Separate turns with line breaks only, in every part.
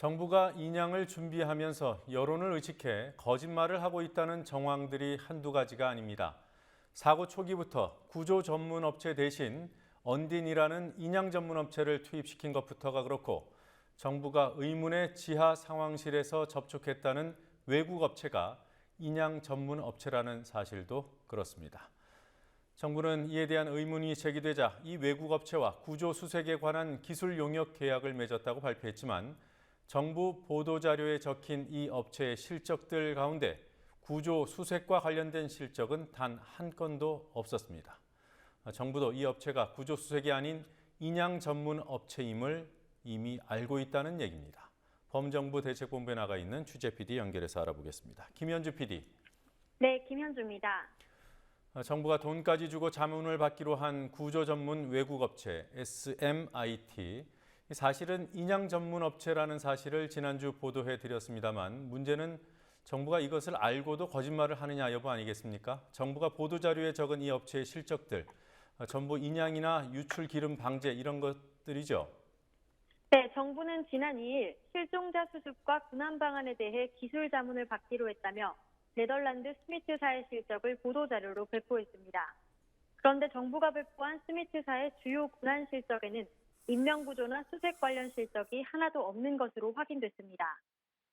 정부가 인양을 준비하면서 여론을 의식해 거짓말을 하고 있다는 정황들이 한두 가지가 아닙니다. 사고 초기부터 구조 전문 업체 대신 언딘이라는 인양 전문 업체를 투입시킨 것부터가 그렇고 정부가 의문의 지하 상황실에서 접촉했다는 외국 업체가 인양 전문 업체라는 사실도 그렇습니다. 정부는 이에 대한 의문이 제기되자 이 외국 업체와 구조 수색에 관한 기술 용역 계약을 맺었다고 발표했지만 정부 보도자료에 적힌 이 업체의 실적들 가운데 구조 수색과 관련된 실적은 단 한 건도 없었습니다. 정부도 이 업체가 구조 수색이 아닌 인양 전문 업체임을 이미 알고 있다는 얘기입니다. 범정부 대책본부에 나가 있는 취재 PD 연결해서 알아보겠습니다. 김현주 PD.
네, 김현주입니다.
정부가 돈까지 주고 자문을 받기로 한 구조 전문 외국 업체 SMIT. 사실은 인양 전문 업체라는 사실을 지난주 보도해 드렸습니다만 문제는 정부가 이것을 알고도 거짓말을 하느냐 여부 아니겠습니까? 정부가 보도자료에 적은 이 업체의 실적들, 전부 인양이나 유출 기름 방제 이런 것들이죠?
네, 정부는 지난 2일 실종자 수습과 군환 방안에 대해 기술 자문을 받기로 했다며 네덜란드 스미트사의 실적을 보도자료로 배포했습니다. 그런데 정부가 배포한 스미트사의 주요 군환 실적에는 인명구조나 수색 관련 실적이 하나도 없는 것으로 확인됐습니다.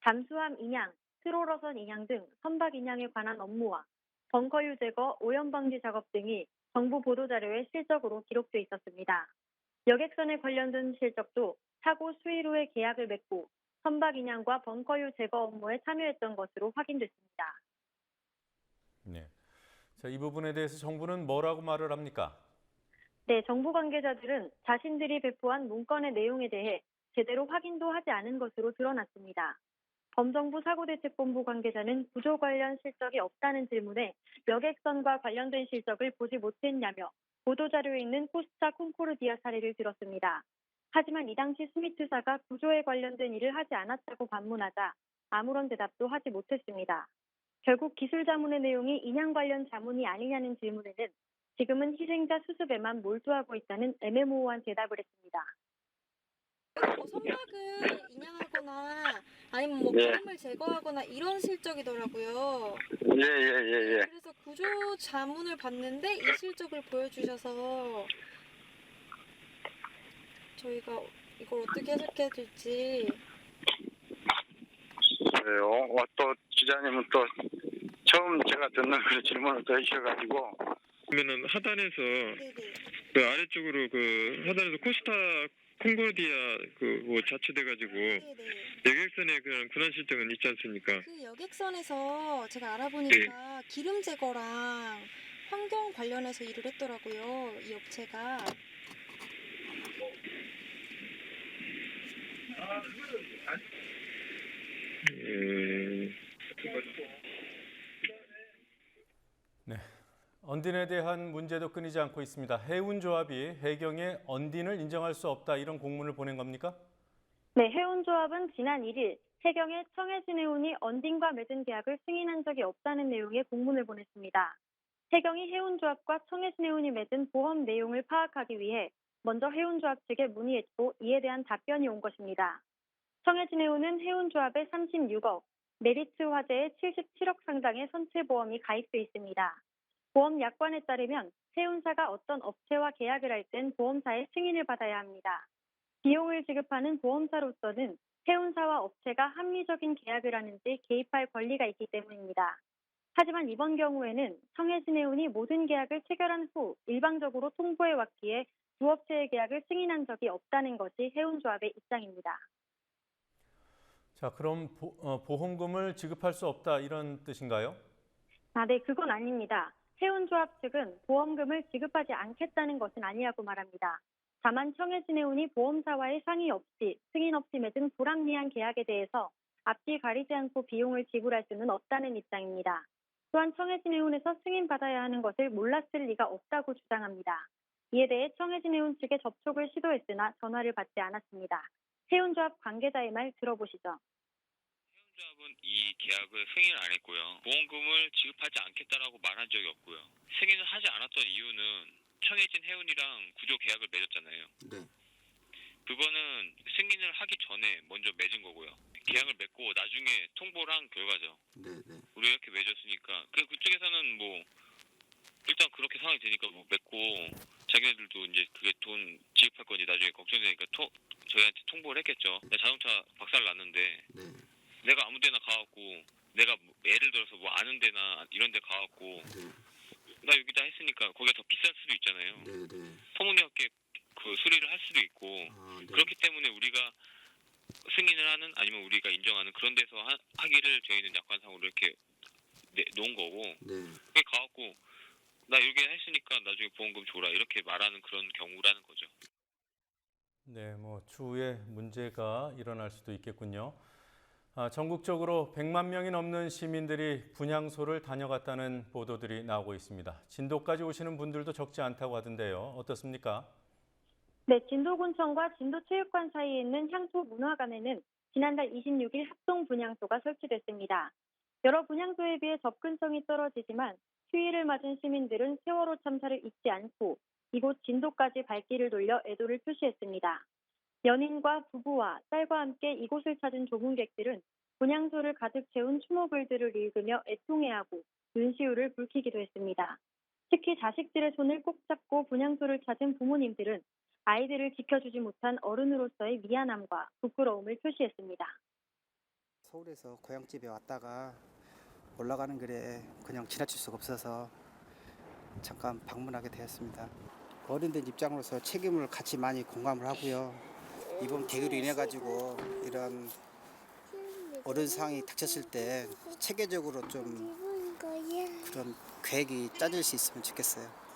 잠수함 인양, 트롤어선 인양 등 선박 인양에 관한 업무와 벙커유 제거, 오염 방지 작업 등이 정부 보도자료에 실적으로 기록돼 있었습니다. 여객선에 관련된 실적도 사고 수일 후에 계약을 맺고 선박 인양과 벙커유 제거 업무에 참여했던 것으로 확인됐습니다.
네. 자, 이 부분에 대해서 정부는 뭐라고 말을 합니까?
네, 정부 관계자들은 자신들이 배포한 문건의 내용에 대해 제대로 확인도 하지 않은 것으로 드러났습니다. 범정부 사고대책본부 관계자는 구조 관련 실적이 없다는 질문에 여객선과 관련된 실적을 보지 못했냐며 보도자료에 있는 코스타 콩코르디아 사례를 들었습니다. 하지만 이 당시 스미트사가 구조에 관련된 일을 하지 않았다고 반문하자 아무런 대답도 하지 못했습니다. 결국 기술 자문의 내용이 인양 관련 자문이 아니냐는 질문에는 지금은 희생자 수습에만 몰두하고 있다는 애매모호한 대답을 했습니다.
선박을 인양하거나 아니면 뭐
예.
기름을 제거하거나 이런 실적이더라고요.
예.
그래서 구조 자문을 봤는데 이 실적을 보여주셔서 저희가 이걸 어떻게 해석해야 될지.
그래요. 또 기자님은 또 처음 제가 듣는 그 질문을 또 해주셔가지고.
그러면은 하단에서
네네.
그 아래쪽으로 그 하단에서 코스타 콩고르디아 뭐 자체돼가지고
네네.
여객선에 그런 군한 실적은 있지 않습니까?
그 여객선에서 제가 알아보니까 기름 제거랑 환경 관련해서 일을 했더라고요. 이 업체가.
네. 언딘에 대한 문제도 끊이지 않고 있습니다. 해운조합이 해경에 언딘을 인정할 수 없다 이런 공문을 보낸 겁니까?
네, 해운조합은 지난 1일 해경에 청해진 해운이 언딘과 맺은 계약을 승인한 적이 없다는 내용의 공문을 보냈습니다. 해경이 해운조합과 청해진 해운이 맺은 보험 내용을 파악하기 위해 먼저 해운조합 측에 문의했고 이에 대한 답변이 온 것입니다. 청해진 해운은 해운조합에 36억, 메리츠 화재에 77억 상당의 선체보험이 가입돼 있습니다. 보험 약관에 따르면 해운사가 어떤 업체와 계약을 할 땐 보험사의 승인을 받아야 합니다. 비용을 지급하는 보험사로서는 해운사와 업체가 합리적인 계약을 하는지 개입할 권리가 있기 때문입니다. 하지만 이번 경우에는 청해진 해운이 모든 계약을 체결한 후 일방적으로 통보해 왔기에 두 업체의 계약을 승인한 적이 없다는 것이 해운조합의 입장입니다.
자, 그럼 보험금을 지급할 수 없다 이런 뜻인가요?
네, 그건 아닙니다. 해운조합 측은 보험금을 지급하지 않겠다는 것은 아니라고 말합니다. 다만 청해진 해운이 보험사와의 상의 없이 승인 없이 맺은 불합리한 계약에 대해서 앞뒤 가리지 않고 비용을 지불할 수는 없다는 입장입니다. 또한 청해진 해운에서 승인받아야 하는 것을 몰랐을 리가 없다고 주장합니다. 이에 대해 청해진 해운 측에 접촉을 시도했으나 전화를 받지 않았습니다. 해운조합 관계자의 말 들어보시죠.
해운조합은 이 계약을 승인 안 했고요. 보험금을 지급하지 않겠다라고 말한 적이 없고요. 승인을 하지 않았던 이유는 청해진 해운이랑 구조 계약을 맺었잖아요.
네.
그거는 승인을 하기 전에 먼저 맺은 거고요. 계약을 맺고 나중에 통보를 한 결과죠.
네네.
우리가 이렇게 맺었으니까 그쪽에서는 뭐 일단 그렇게 상황이 되니까 뭐 맺고 자기네들도 이제 그게 돈 지급할 건지 나중에 걱정되니까 저희한테 통보를 했겠죠. 내 자동차 박살 났는데
네.
내가 아무데나 가갖고 내가 뭐 예를 들어서 뭐 아는 데나 이런 데 가갖고
네.
나 여기다 했으니까 거기가 더 비쌀 수도 있잖아요.
네네.
터무니없게 그 수리를 할 수도 있고
아, 네.
그렇기 때문에 우리가 승인을 하는 아니면 우리가 인정하는 그런 데서 하기를 저희는 약관상으로 이렇게 놓은 거고
네.
그게 가갖고 나 여기 했으니까 나중에 보험금 줘라 이렇게 말하는 그런 경우라는 거죠.
네, 뭐 추후에 문제가 일어날 수도 있겠군요. 전국적으로 100만 명이 넘는 시민들이 분향소를 다녀갔다는 보도들이 나오고 있습니다. 진도까지 오시는 분들도 적지 않다고 하던데요. 어떻습니까?
네, 진도군청과 진도체육관 사이에 있는 향토 문화관에는 지난달 26일 합동 분향소가 설치됐습니다. 여러 분향소에 비해 접근성이 떨어지지만 휴일을 맞은 시민들은 세월호 참사를 잊지 않고 이곳 진도까지 발길을 돌려 애도를 표시했습니다. 연인과 부부와 딸과 함께 이곳을 찾은 조문객들은 분향소를 가득 채운 추모글들을 읽으며 애통해하고 눈시울을 붉히기도 했습니다. 특히 자식들의 손을 꼭 잡고 분향소를 찾은 부모님들은 아이들을 지켜주지 못한 어른으로서의 미안함과 부끄러움을 표시했습니다.
서울에서 고향집에 왔다가 올라가는 길에 그냥 지나칠 수가 없어서 잠깐 방문하게 되었습니다. 어른들 입장으로서 책임을 같이 많이 공감을 하고요. 이번 계기로 인해 가지고 이런 어른 상황이 닥쳤을 때 체계적으로 좀 그런 계획이 짜질 수 있으면 좋겠어요.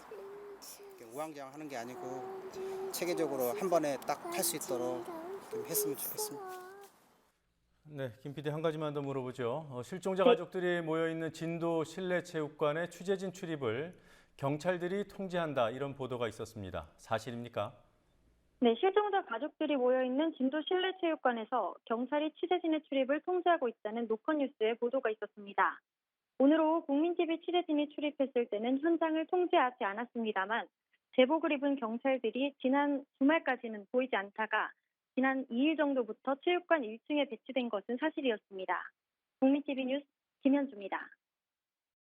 우왕좌왕하는 게 아니고 체계적으로 한 번에 딱 할 수 있도록 좀 했으면 좋겠습니다.
네, 김 PD 한 가지만 더 물어보죠. 실종자 가족들이 모여있는 진도 실내체육관의 취재진 출입을 경찰들이 통제한다 이런 보도가 있었습니다. 사실입니까?
네, 실종자 가족들이 모여있는 진도 실내체육관에서 경찰이 취재진의 출입을 통제하고 있다는 노컷뉴스의 보도가 있었습니다. 오늘 오후 국민TV 취재진이 출입했을 때는 현장을 통제하지 않았습니다만 제복을 입은 경찰들이 지난 주말까지는 보이지 않다가 지난 2일 정도부터 체육관 1층에 배치된 것은 사실이었습니다. 국민TV 뉴스 김현주입니다.